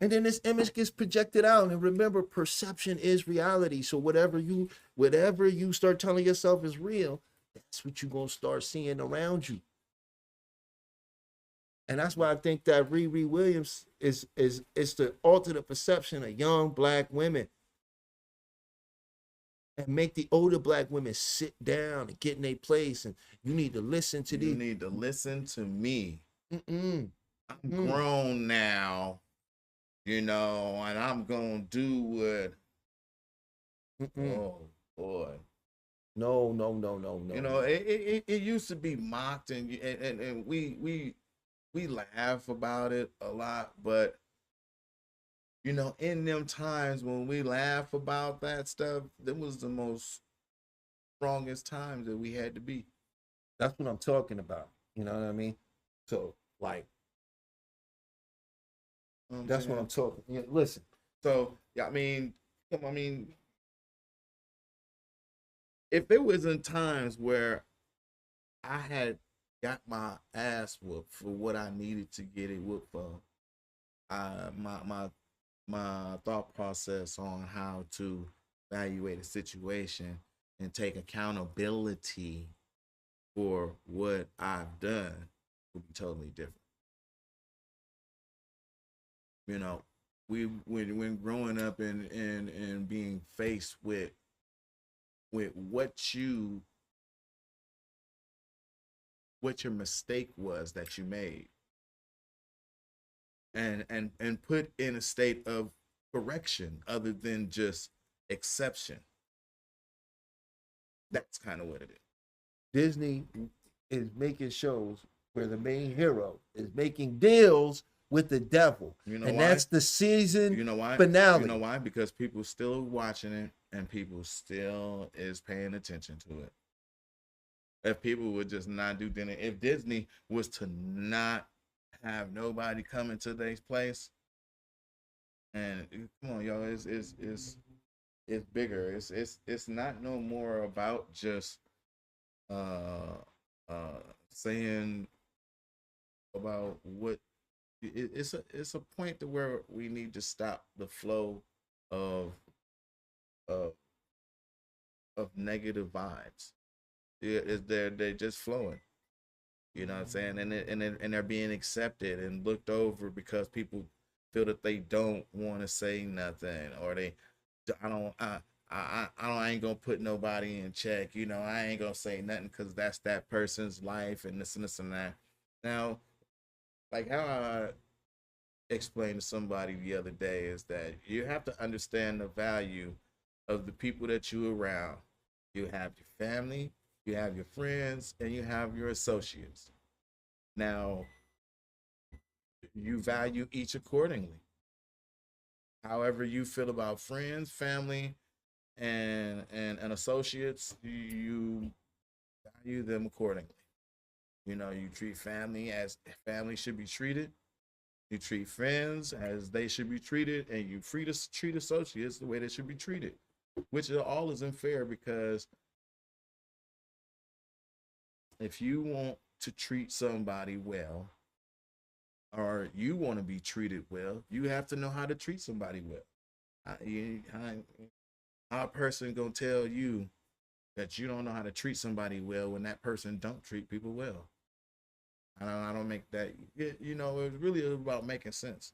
And then this image gets projected out. And remember, perception is reality. So whatever you start telling yourself is real, that's what you're gonna start seeing around you. And that's why I think that Riri Williams is the alternate perception of young black women, and make the older black women sit down and get in their place. And you need to listen to You these. need to listen to me. Mm-mm, I'm mm, grown now, and I'm gonna do what. mm-mm. Oh boy. No, no, no, no, no, no. It used to be mocked, and we laugh about it a lot, but in them times when we laugh about that stuff, that was the most strongest times that we had to be. That's what I'm talking about. You know what I mean? So, like, You know what I'm that's what I'm saying? talking. Yeah, listen, So yeah, I mean, if there wasn't times where I had got my ass whooped for what I needed to get it whooped for, my thought process on how to evaluate a situation and take accountability for what I've done would be totally different. You know, we when growing up and being faced with what your mistake was that you made, and put in a state of correction other than just exception. That's kind of what it is. Disney is making shows where the main hero is making deals with the devil, You know and why? that's the season You know why? You know finale. why? Because people still watching it and people still is paying attention to it. If people would just not do dinner, if Disney was to not have nobody come into their place, and come on, y'all, it's bigger. It's not no more about just uh saying about what it's a point to where we need to stop the flow of of of negative vibes. They're just flowing. You know what I'm saying? And they're being accepted and looked over because people feel that they don't want to say nothing, or they I ain't gonna put nobody in check. I ain't gonna say nothing because that's that person's life and this and that. Now, like how I explained to somebody the other day is that you have to understand the value of the people that you around. You have your family, you have your friends, and you have your associates. Now, you value each accordingly. However you feel about friends, family, and associates, you value them accordingly. You treat family as family should be treated. You treat friends as they should be treated, and you treat associates the way they should be treated, which all isn't fair because if you want to treat somebody well, or you want to be treated well, you have to know how to treat somebody well. How a person gonna tell you that you don't know how to treat somebody well when that person don't treat people well? I don't make that. It's really about making sense.